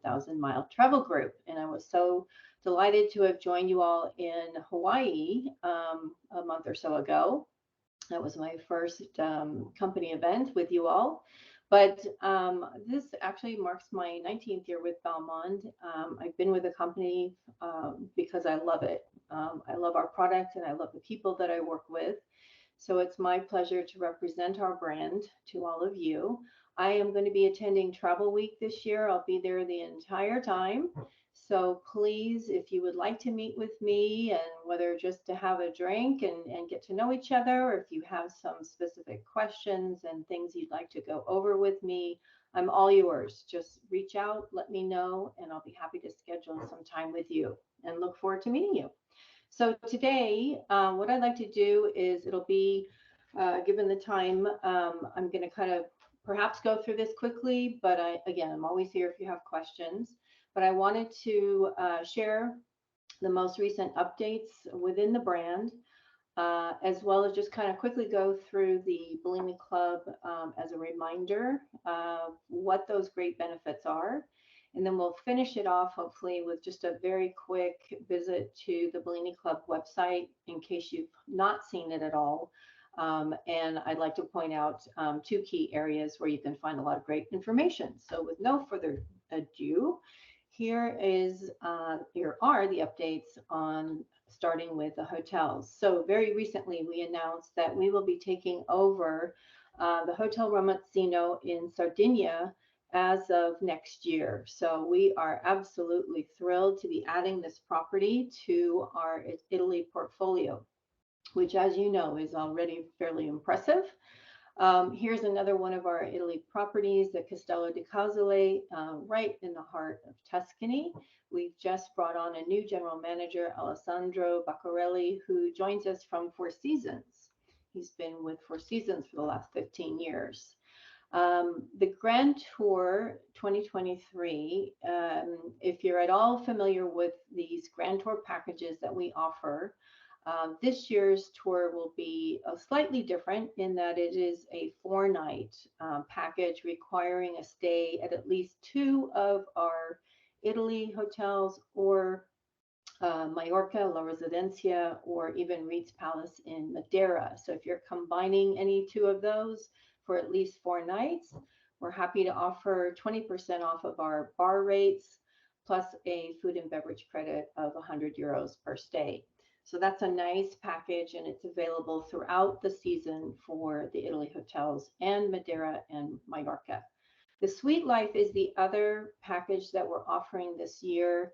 1,000-mile travel group. And I was so delighted to have joined you all in Hawaii a month or so ago. That was my first company event with you all. But this actually marks my 19th year with Belmond. I've been with the company because I love it. I love our product and I love the people that I work with. So it's my pleasure to represent our brand to all of you. I am going to be attending Travel Week this year. I'll be there the entire time. So please, if you would like to meet with me, and whether just to have a drink and get to know each other, or if you have some specific questions and things you'd like to go over with me, I'm all yours. Just reach out, let me know, and I'll be happy to schedule some time with you and look forward to meeting you. So today, what I'd like to do is it'll be, given the time, I'm going to kind of perhaps go through this quickly, but again, I'm always here if you have questions. But I wanted to share the most recent updates within the brand, as well as just kind of quickly go through the Bellini Club as a reminder of what those great benefits are. And then we'll finish it off, hopefully, with just a very quick visit to the Bellini Club website in case you've not seen it at all. And I'd like to point out two key areas where you can find a lot of great information. So with no further ado, here are the updates on starting with the hotels. So very recently, we announced that we will be taking over the Hotel Romazzino in Sardinia as of next year. So we are absolutely thrilled to be adding this property to our Italy portfolio, which, as you know, is already fairly impressive. Here's another one of our Italy properties, the Castello di Casale, right in the heart of Tuscany. We've just brought on a new general manager, Alessandro Baccarelli, who joins us from Four Seasons. He's been with Four Seasons for the last 15 years. The Grand Tour 2023, if you're at all familiar with these Grand Tour packages that we offer, this year's tour will be slightly different in that it is a 4-night package requiring a stay at least 2 of our Italy hotels or Mallorca, La Residencia, or even Reed's Palace in Madeira. So if you're combining any 2 of those for at least 4 nights, we're happy to offer 20% off of our bar rates, plus a food and beverage credit of €100 per stay. So that's a nice package, and it's available throughout the season for the Italy hotels and Madeira and Mallorca. The Suite Life is the other package that we're offering this year.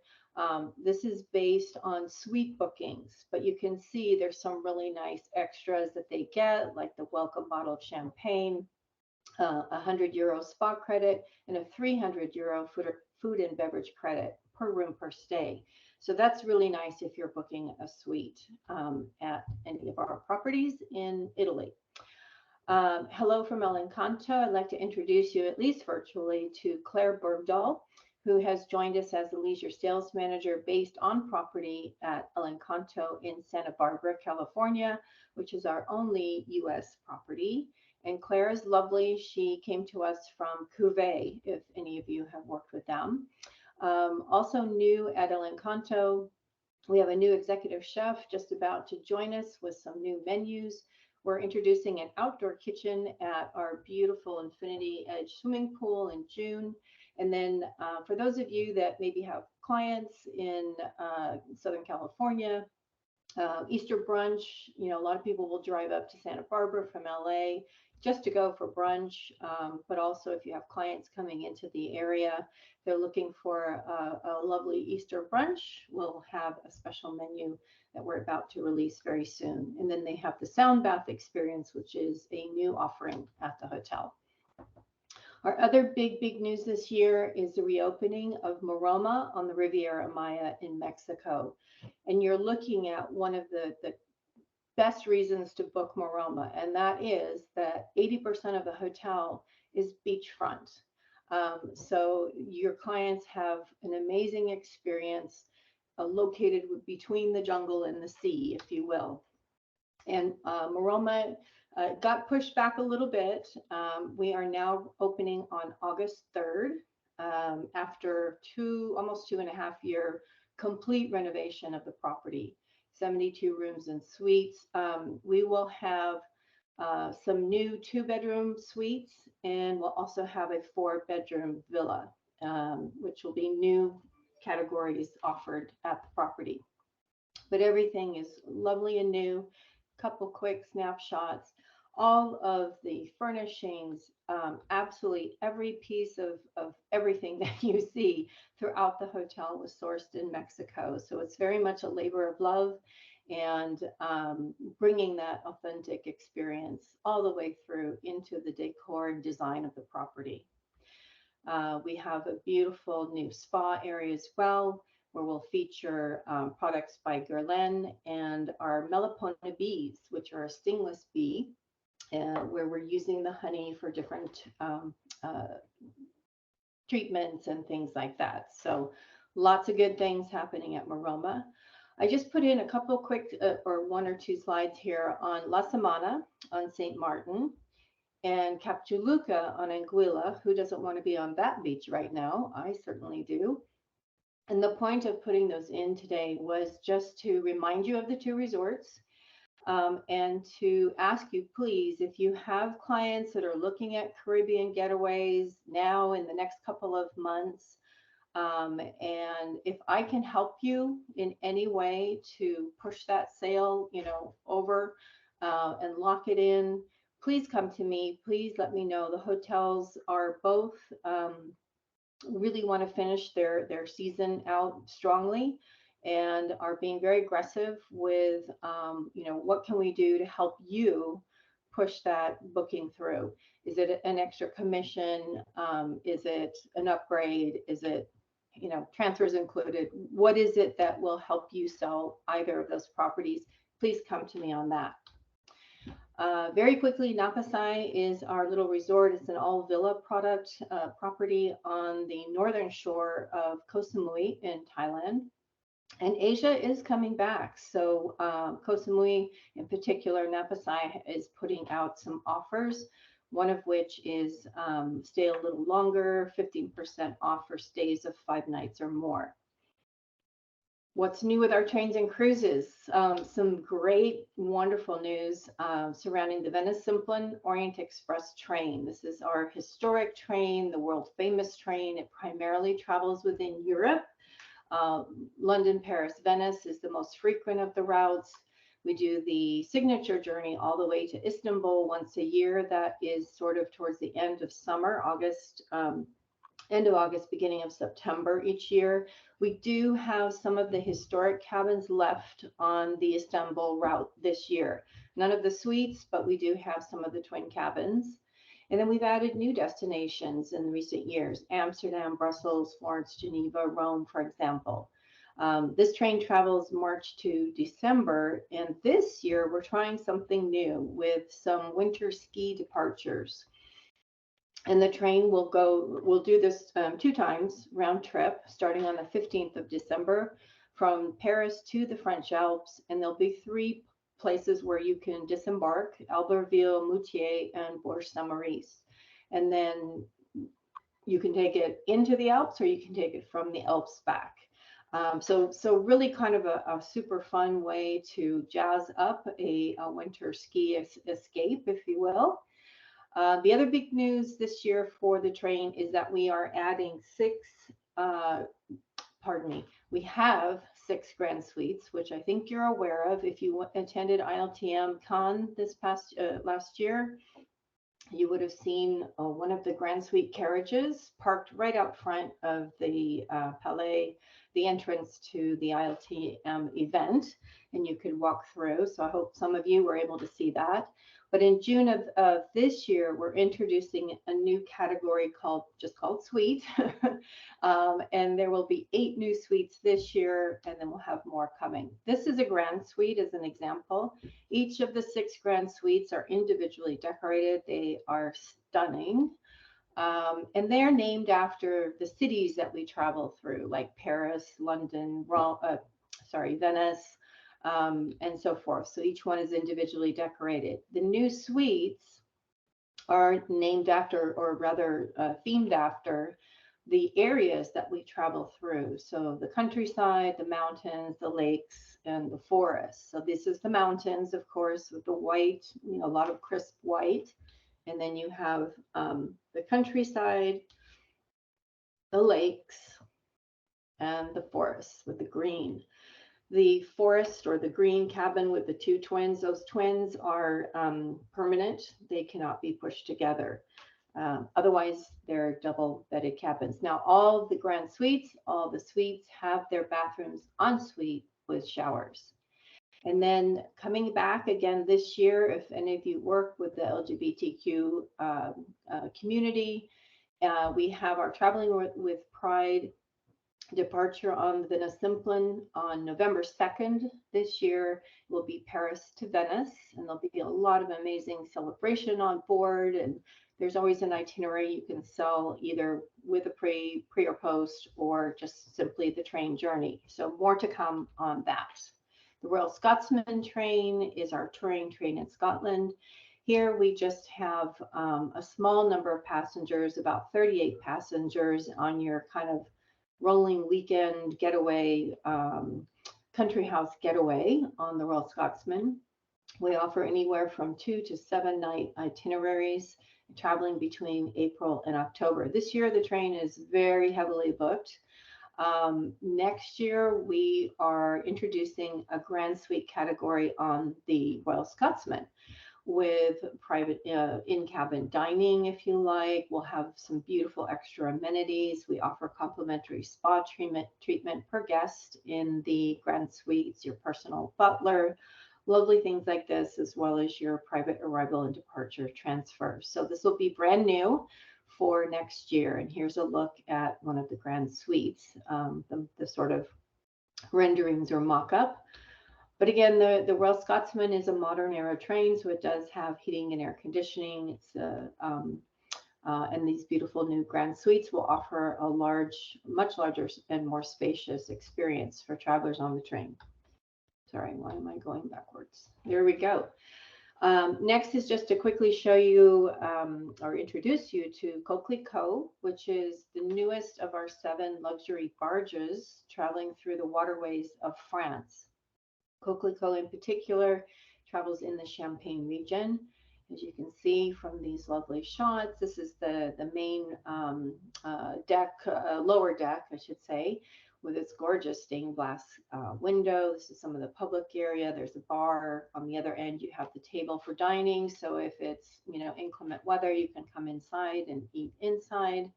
This is based on suite bookings, but you can see there's some really nice extras that they get, like the welcome bottle of champagne, a €100 spa credit, and a €300 food and beverage credit per room per stay. So that's really nice if you're booking a suite at any of our properties in Italy. Hello from El Encanto. I'd like to introduce you, at least virtually, to Claire Bergdahl, who has joined us as the leisure sales manager based on property at El Encanto in Santa Barbara, California, which is our only U.S. property. And Claire is lovely. She came to us from Cuvée, if any of you have worked with them. Also new at El Encanto, we have a new executive chef just about to join us with some new menus. We're introducing an outdoor kitchen at our beautiful Infinity Edge swimming pool in June. And then for those of you that maybe have clients in Southern California, Easter brunch, a lot of people will drive up to Santa Barbara from LA just to go for brunch. But also if you have clients coming into the area, they're looking for a lovely Easter brunch, we'll have a special menu that we're about to release very soon. And then they have the sound bath experience, which is a new offering at the hotel. Our other big news this year is the reopening of Maroma on the Riviera Maya in Mexico. And you're looking at one of the best reasons to book Maroma, and that is that 80% of the hotel is beachfront. So your clients have an amazing experience located between the jungle and the sea, if you will. And Maroma got pushed back a little bit. We are now opening on August 3rd. after almost 2.5 year complete renovation of the property. 72 rooms and suites. We will have some new 2-bedroom suites, and we'll also have a 4-bedroom villa, which will be new categories offered at the property. But everything is lovely and new. Couple quick snapshots. All of the furnishings, absolutely every piece of everything that you see throughout the hotel was sourced in Mexico. So it's very much a labor of love, and bringing that authentic experience all the way through into the decor and design of the property. We have a beautiful new spa area as well, where we'll feature products by Guerlain and our Melipona bees, which are a stingless bee, where we're using the honey for different treatments and things like that. So lots of good things happening at Maroma. I just put in a couple quick or 1 or 2 slides here on La Semana on St. Martin and Capchuluca on Anguilla. Who doesn't want to be on that beach right now? I certainly do. And the point of putting those in today was just to remind you of the 2 resorts, and to ask you, please, if you have clients that are looking at Caribbean getaways now in the next couple of months, and if I can help you in any way to push that sale, over and lock it in, please come to me. Please let me know. The hotels are both really want to finish their season out strongly, and are being very aggressive with, what can we do to help you push that booking through? Is it an extra commission? Is it an upgrade? Is it, transfers included? What is it that will help you sell either of those properties? Please come to me on that. Very quickly, Napasai is our little resort. It's an all villa property on the northern shore of Koh Samui in Thailand. And Asia is coming back. So Koh Samui in particular, Napasai is putting out some offers, one of which is stay a little longer, 15% off for stays of 5 nights or more. What's new with our trains and cruises? Some great, wonderful news surrounding the Venice Simplon Orient Express train. This is our historic train, the world famous train. It primarily travels within Europe. London, Paris, Venice is the most frequent of the routes. We do the signature journey all the way to Istanbul once a year. That is sort of towards the end of summer, end of August, beginning of September each year. We do have some of the historic cabins left on the Istanbul route this year. None of the suites, but we do have some of the twin cabins. And then we've added new destinations in recent years: Amsterdam, Brussels, Florence, Geneva, Rome, for example. This train travels March to December, and this year we're trying something new with some winter ski departures. And the train we'll do this 2 times round trip, starting on the 15th of December from Paris to the French Alps. And there'll be 3 places where you can disembark: Albertville, Moutier, and Bourg-Saint-Maurice. And then you can take it into the Alps, or you can take it from the Alps back. So really kind of a super fun way to jazz up a winter ski escape, if you will. The other big news this year for the train is that we are adding we have 6 grand suites, which I think you're aware of. If you attended ILTM Cannes last year, you would have seen one of the grand suite carriages parked right out front of the Palais, the entrance to the ILTM event, and you could walk through. So I hope some of you were able to see that. But in June of this year, we're introducing a new category called suite. And there will be 8 new suites this year, and then we'll have more coming. This is a grand suite as an example. Each of the 6 grand suites are individually decorated. They are stunning. And they're named after the cities that we travel through, like Paris, London, Venice, and so forth. So each one is individually decorated. The new suites are named after, or rather themed after, the areas that we travel through. So the countryside, the mountains, the lakes, and the forests. So this is the mountains, of course, with the white, a lot of crisp white. And then you have the countryside, the lakes, and the forests with the green. The forest or the green cabin with the two twins, those twins are permanent. They cannot be pushed together. Otherwise, they're double-bedded cabins. Now, all of the grand suites, all the suites have their bathrooms en suite with showers. And then coming back again this year, if any of you work with the LGBTQ community, we have our Traveling with Pride departure on the Simplon on November 2nd this year. It will be Paris to Venice, and there'll be a lot of amazing celebration on board. And there's always an itinerary you can sell either with a pre or post, or just simply the train journey. So more to come on that. The Royal Scotsman train is our touring train in Scotland. Here we just have a small number of passengers, about 38 passengers on your kind of rolling weekend getaway, country house getaway on the Royal Scotsman. We offer anywhere from 2 to 7 night itineraries, traveling between April and October. This year, the train is very heavily booked. Next year, we are introducing a Grand Suite category on the Royal Scotsman with private in-cabin dining, if you like. We'll have some beautiful extra amenities. We offer complimentary spa treatment per guest in the Grand Suites, your personal butler, lovely things like this, as well as your private arrival and departure transfer. So this will be brand new for next year. And here's a look at one of the Grand Suites, the sort of renderings or mock-up. But again, the Royal Scotsman is a modern era train, so it does have heating and air conditioning. It's and these beautiful new Grand Suites will offer a much larger and more spacious experience for travelers on the train. Sorry, why am I going backwards? There we go. Next is just to quickly show you or introduce you to Coquelicot, which is the newest of our 7 luxury barges traveling through the waterways of France. Coquelicot in particular travels in the Champagne region. As you can see from these lovely shots, this is the main deck, lower deck, I should say, with its gorgeous stained glass window. This is some of the public area. There's a bar. On the other end, you have the table for dining. So if it's, inclement weather, you can come inside and eat inside.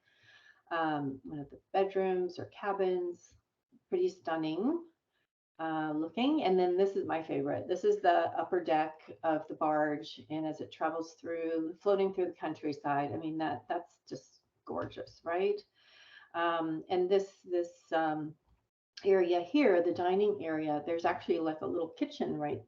One of the bedrooms or cabins, pretty stunning looking. And then this is my favorite. This is the upper deck of the barge. And as it travels floating through the countryside, I mean, that's just gorgeous, right? And this area here, the dining area, there's actually like a little kitchen, right?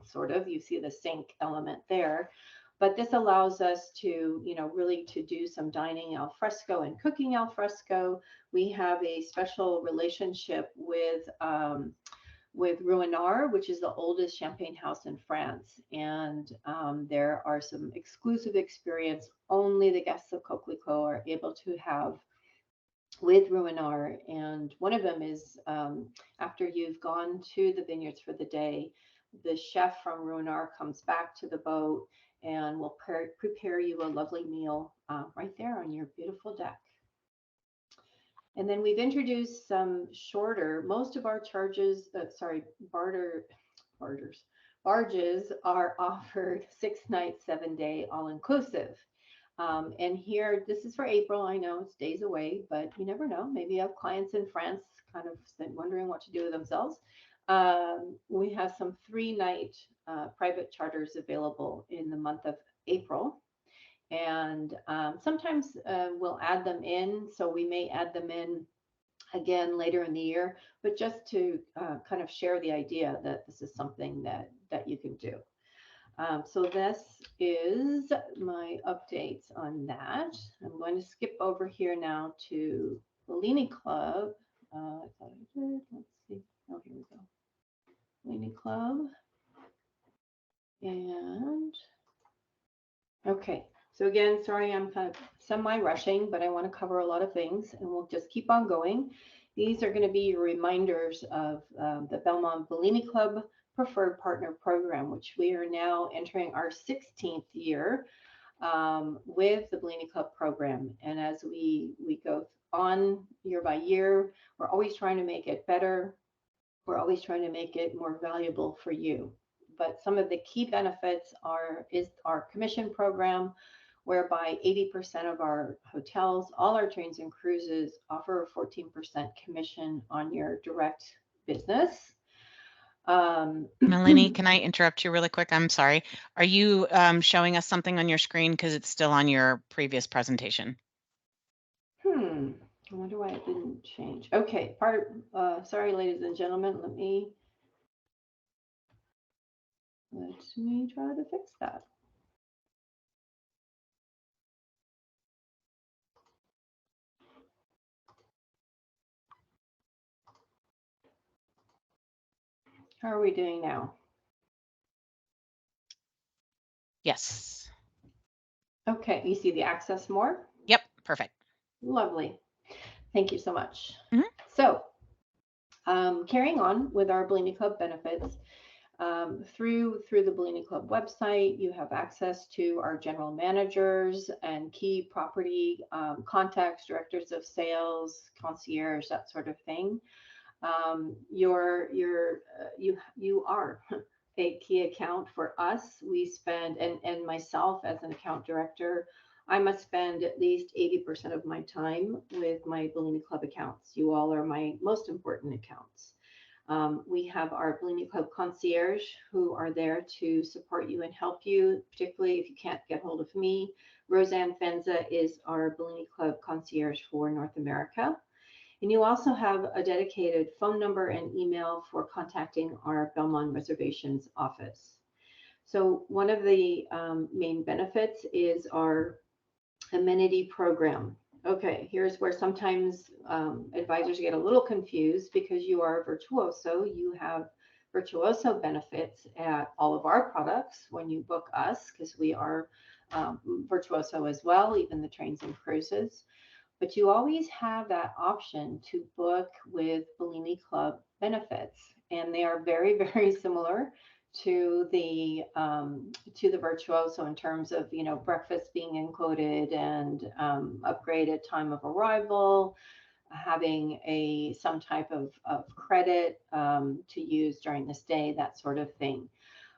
Sort of, you see the sink element there. But this allows us to, really to do some dining al fresco and cooking al fresco. We have a special relationship with Ruinart, which is the oldest champagne house in France. And there are some exclusive experience only the guests of Coquelicot are able to have with Ruinart. And one of them is after you've gone to the vineyards for the day, the chef from Ruinart comes back to the boat and will prepare you a lovely meal right there on your beautiful deck. And then we've introduced some shorter, most of our barges are offered 6 nights, 7 day, all inclusive. And here, this is for April. I know it's days away, but you never know. Maybe you have clients in France kind of wondering what to do with themselves. We have some 3-night private charters available in the month of April. And sometimes we'll add them in. So we may add them in again later in the year, but just to kind of share the idea that this is something that you can do. So this is my updates on that. I'm going to skip over here now to Bellini Club. I thought I did. Let's see. Oh, here we go. Bellini Club. And okay. So again, sorry, I'm kind of semi-rushing, but I want to cover a lot of things, and we'll just keep on going. These are going to be your reminders of the Belmond Bellini Club Preferred Partner Program, which we are now entering our 16th year with the Bellini Club program. And as we go on year by year, we're always trying to make it better. We're always trying to make it more valuable for you. But some of the key benefits is our commission program, whereby 80% of our hotels, all our trains and cruises offer a 14% commission on your direct business. Melanie, can I interrupt you really quick? I'm sorry. Are you showing us something on your screen because it's still on your previous presentation? I wonder why it didn't change. Okay, sorry, ladies and gentlemen. Let me try to fix that. How are we doing now? Yes. Okay, you see the access more? Yep, perfect. Lovely. Thank you so much. Mhm. So, carrying on with our Bellini Club benefits, through the Bellini Club website, you have access to our general managers and key property contacts, directors of sales, concierge, that sort of thing. You are a key account for us. We spend, and myself as an account director, I must spend at least 80% of my time with my Bellini Club accounts. You all are my most important accounts. We have our Bellini Club concierge who are there to support you and help you, particularly if you can't get hold of me. Roseanne Fenza is our Bellini Club concierge for North America. And you also have a dedicated phone number and email for contacting our Belmond reservations office. So one of the main benefits is our amenity program. Okay, here's where sometimes advisors get a little confused because you are a virtuoso. You have virtuoso benefits at all of our products when you book us, because we are virtuoso as well, even the trains and cruises. But you always have that option to book with Bellini Club benefits, and they are very, very similar to the virtuoso in terms of breakfast being included and upgraded time of arrival, having some type of credit to use during the stay, that sort of thing.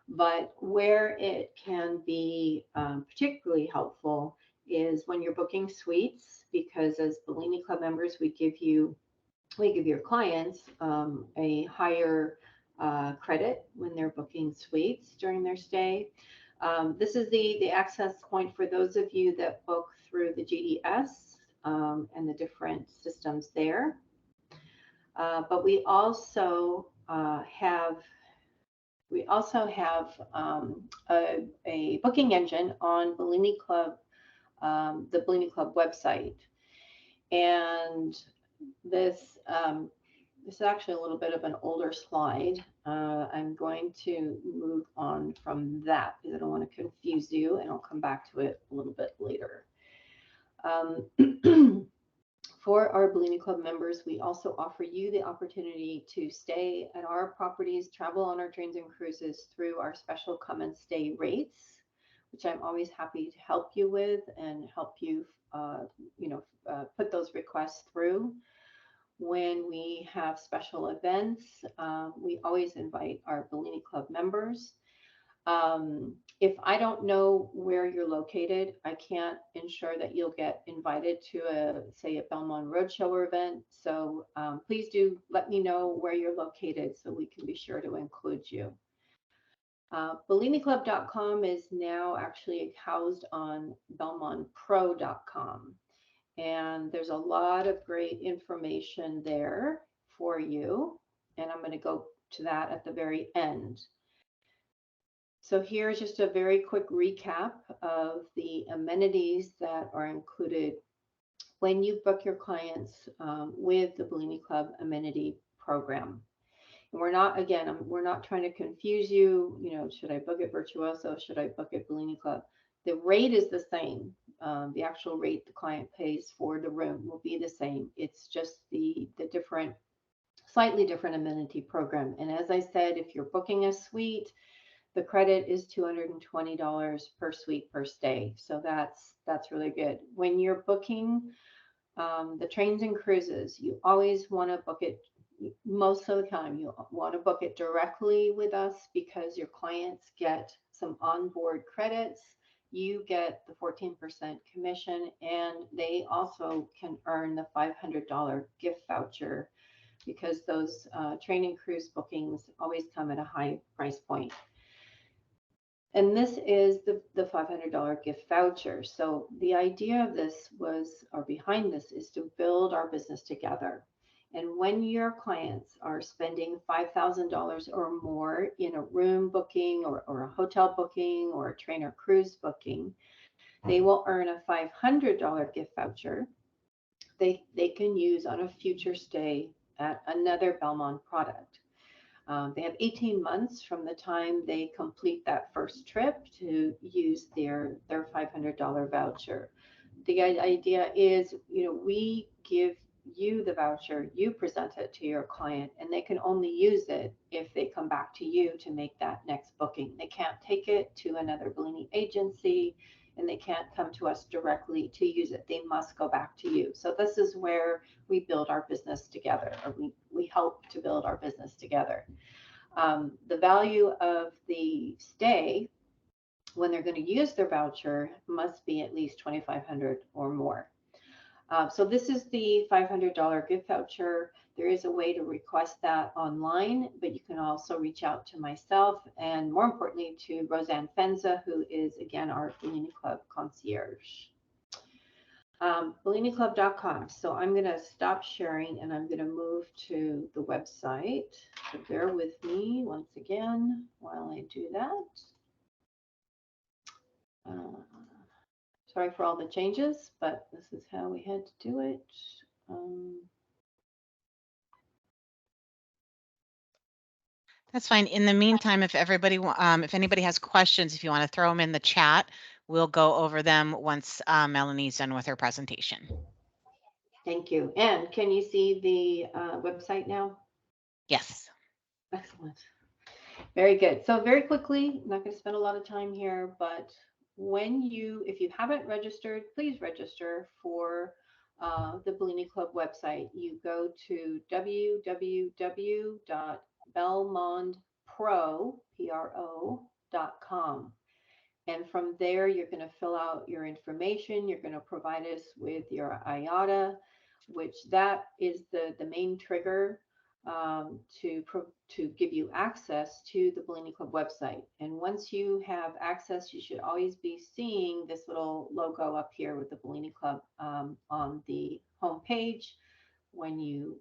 But where it can be particularly helpful is when you're booking suites, because as Bellini Club members, we give your clients a higher credit when they're booking suites during their stay. This is the access point for those of you that book through the GDS and the different systems there. But we also have a booking engine on Bellini Club, the Bellini Club website. And this is actually a little bit of an older slide. I'm going to move on from that because I don't want to confuse you, and I'll come back to it a little bit later. For our Bellini Club members, we also offer you the opportunity to stay at our properties, travel on our trains and cruises through our special come and stay rates, which I'm always happy to help you with and help you, put those requests through. When we have special events, we always invite our Bellini Club members. If I don't know where you're located, I can't ensure that you'll get invited to say a Belmond Roadshow or event. So please do let me know where you're located so we can be sure to include you. BelliniClub.com is now actually housed on BelmondPro.com. And there's a lot of great information there for you. And I'm going to go to that at the very end. So here's just a very quick recap of the amenities that are included when you book your clients with the Bellini Club amenity program. And we're not trying to confuse you. Should I book at Virtuoso? Should I book at Bellini Club? The rate is the same. The actual rate the client pays for the room will be the same. It's just the different, slightly different amenity program. And as I said, if you're booking a suite, the credit is $220 per suite per stay. So that's really good. When you're booking the trains and cruises, you always want to book it. Most of the time, you want to book it directly with us because your clients get some onboard credits. You get the 14% commission, and they also can earn the $500 gift voucher because those train and cruise bookings always come at a high price point. And this is the $500 gift voucher. So the idea of this was, or behind this, is to build our business together. And when your clients are spending $5,000 or more in a room booking or a hotel booking or a train or cruise booking, they will earn a $500 gift voucher they can use on a future stay at another Belmond product. They have 18 months from the time they complete that first trip to use their $500 voucher. The idea is, we give you the voucher, you present it to your client, and they can only use it if they come back to you to make that next booking. They can't take it to another Bellini agency, and they can't come to us directly to use it. They must go back to you. So this is where we build our business together, or we help to build our business together. The value of the stay when they're going to use their voucher must be at least $2,500 or more. So this is the $500 gift voucher. There is a way to request that online, but you can also reach out to myself and, more importantly, to Roseanne Fenza, who is, again, our Bellini Club concierge. BelliniClub.com. So I'm going to stop sharing and I'm going to move to the website. So bear with me once again while I do that. Sorry for all the changes, but this is how we had to do it. That's fine. In the meantime, if anybody has questions, if you want to throw them in the chat, we'll go over them once Melanie's done with her presentation. Thank you. And can you see the website now? Yes. Excellent. Very good. So very quickly, I'm not going to spend a lot of time here, but if you haven't registered, please register for the Bellini Club website. You go to www.belmondpro.com. And from there, you're going to fill out your information. You're going to provide us with your IATA, which that is the main trigger to give you access to the Bellini Club website. And once you have access, you should always be seeing this little logo up here with the Bellini Club on the home page when you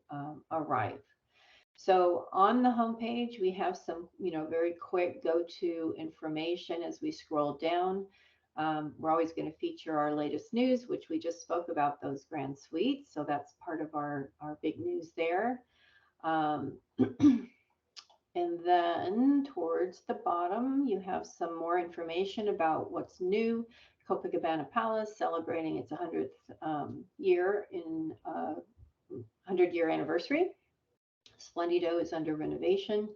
arrive. So on the home page, we have some, very quick go-to information as we scroll down. We're always going to feature our latest news, which we just spoke about, those grand suites. So that's part of our big news there. And then towards the bottom, you have some more information about what's new. Copacabana Palace celebrating its 100th year in 100-year anniversary. Splendido is under renovation.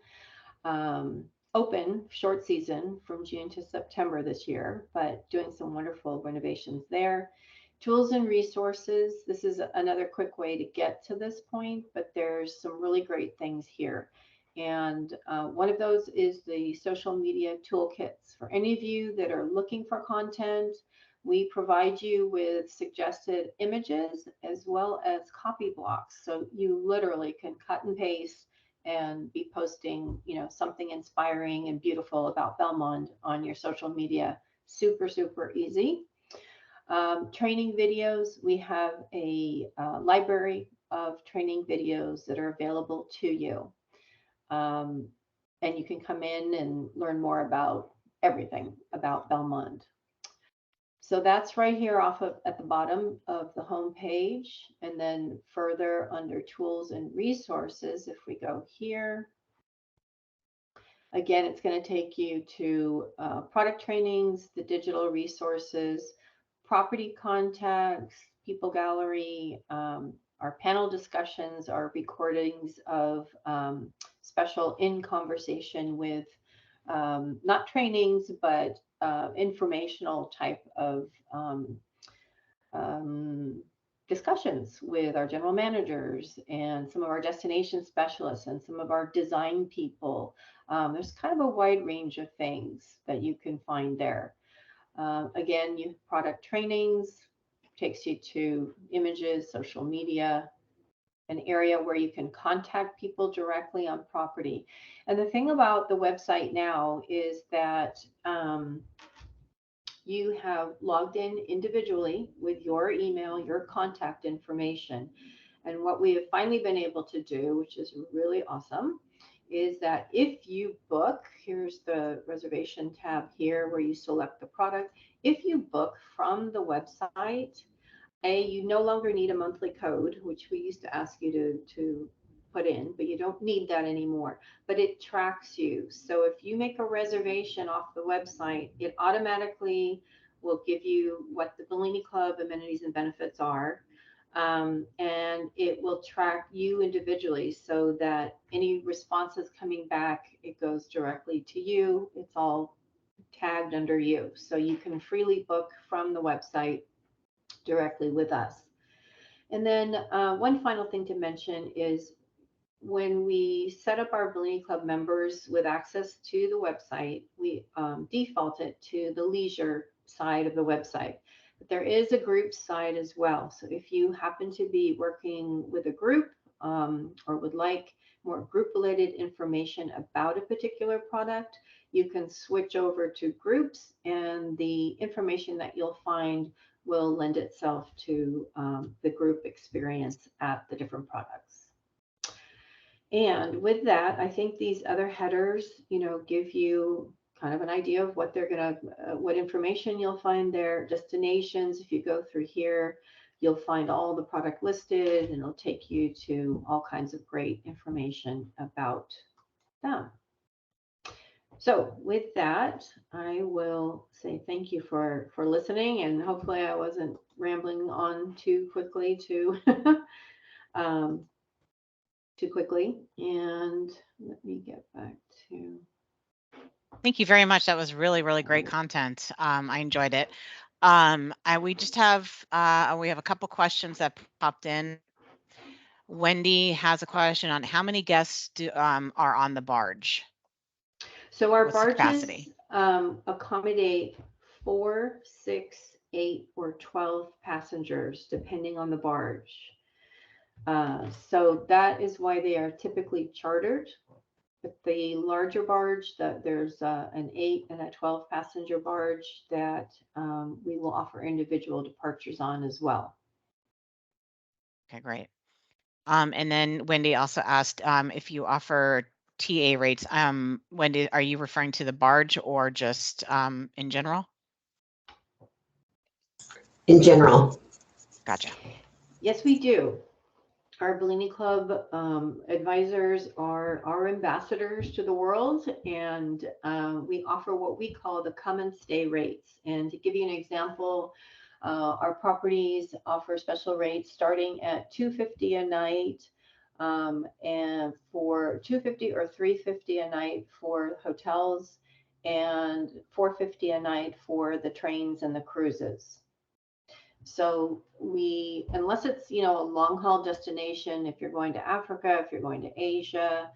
Open short season from June to September this year, but doing some wonderful renovations there. Tools and resources. This is another quick way to get to this point, but there's some really great things here. And one of those is the social media toolkits. For any of you that are looking for content, we provide you with suggested images as well as copy blocks. So you literally can cut and paste and be posting, something inspiring and beautiful about Belmond on your social media. Super, super easy. Training videos. We have a library of training videos that are available to you. And you can come in and learn more about everything about Belmond. So that's right here at the bottom of the home page. And then further under tools and resources, if we go here, Again, it's going to take you to product trainings, the digital resources, property contacts, people gallery, our panel discussions, our recordings of special in conversation with not trainings, but informational type of discussions with our general managers and some of our destination specialists and some of our design people. There's kind of a wide range of things that you can find there. Again, you product trainings, takes you to images, social media, an area where you can contact people directly on property. And the thing about the website now is that you have logged in individually with your email, your contact information. And what we have finally been able to do, which is really awesome, is that if you book, here's the reservation tab here where you select the product. If you book from the website, you no longer need a monthly code, which we used to ask you to put in, but you don't need that anymore. But it tracks you. So if you make a reservation off the website, it automatically will give you what the Bellini Club amenities and benefits are. And it will track you individually so that any responses coming back, it goes directly to you. It's all tagged under you. So you can freely book from the website directly with us. And then one final thing to mention is when we set up our Bellini Club members with access to the website, we default it to the leisure side of the website. But there is a group side as well. So if you happen to be working with a group or would like more group related information about a particular product, you can switch over to groups, and the information that you'll find will lend itself to the group experience at the different products. And with that, I think these other headers, give you kind of an idea of what they're going to, what information you'll find there, destinations. If you go through here, you'll find all the product listed, and it'll take you to all kinds of great information about them. So with that, I will say thank you for listening, and hopefully I wasn't rambling on too quickly too quickly. And let me get back to. Thank you very much. That was really, really great content. I enjoyed it. We just have we have a couple questions that popped in. Wendy has a question on how many guests are on the barge. So our What's the barges capacity? accommodate 4, 6, 8, or 12 passengers, depending on the barge. So that is why they are typically chartered. But the larger barge, there's an 8 and a 12 passenger barge that we will offer individual departures on as well. Okay, great. And then Wendy also asked if you offer TA rates. Wendy, are you referring to the barge or just in general? In general. Gotcha. Yes, we do. Our Bellini Club advisors are our ambassadors to the world, and we offer what we call the come and stay rates. And to give you an example, our properties offer special rates starting at $250 a night, and for $250 or $350 a night for hotels, and $450 a night for the trains and the cruises. So unless it's, a long haul destination, if you're going to Africa, if you're going to Asia,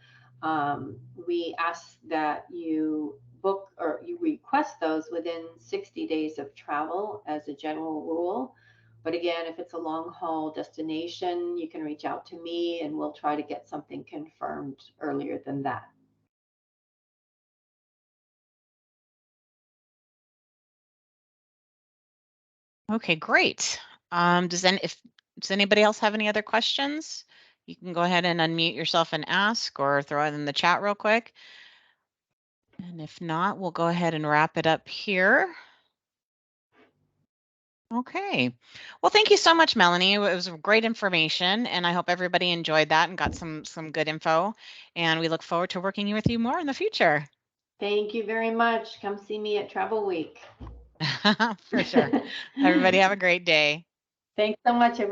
we ask that you book or you request those within 60 days of travel as a general rule. But again, if it's a long haul destination, you can reach out to me and we'll try to get something confirmed earlier than that. Okay, great. Does anybody else have any other questions? You can go ahead and unmute yourself and ask, or throw it in the chat real quick. And if not, we'll go ahead and wrap it up here. Okay. Well, thank you so much, Melanie. It was great information, and I hope everybody enjoyed that and got some good info. And we look forward to working with you more in the future. Thank you very much. Come see me at Travel Week. For sure. Everybody have a great day. Thanks so much, everyone.